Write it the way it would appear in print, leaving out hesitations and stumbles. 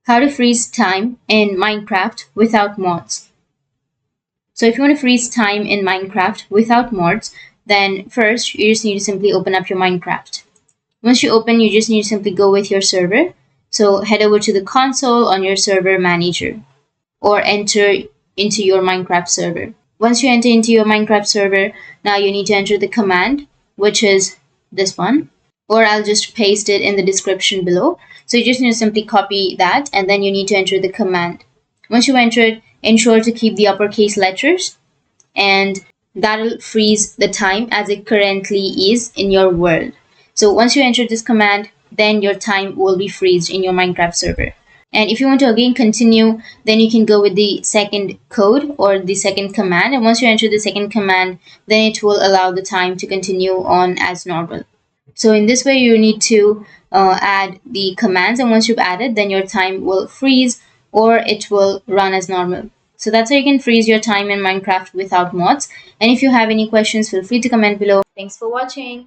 how to freeze time in Minecraft without mods. So if you want to freeze time in Minecraft without mods, then first you just need to simply open up your Minecraft. Once you open, you just need to simply go with your server. So head over to the console on your server manager or enter into your Minecraft server. Once you enter into your Minecraft server, now you need to enter the command, which is this one, or I'll just paste it in the description below. So you just need to simply copy that and then you need to enter the command. Once you enter it, ensure to keep the uppercase letters and that'll freeze the time as it currently is in your world. So once you enter this command, then your time will be freezed in your Minecraft server. And if you want to again continue, then you can go with the second code or the second command. And once you enter the second command, then it will allow the time to continue on as normal. So in this way, you need to add the commands. And once you've added, then your time will freeze or it will run as normal. So that's how you can freeze your time in Minecraft without mods. And if you have any questions, feel free to comment below. Thanks for watching.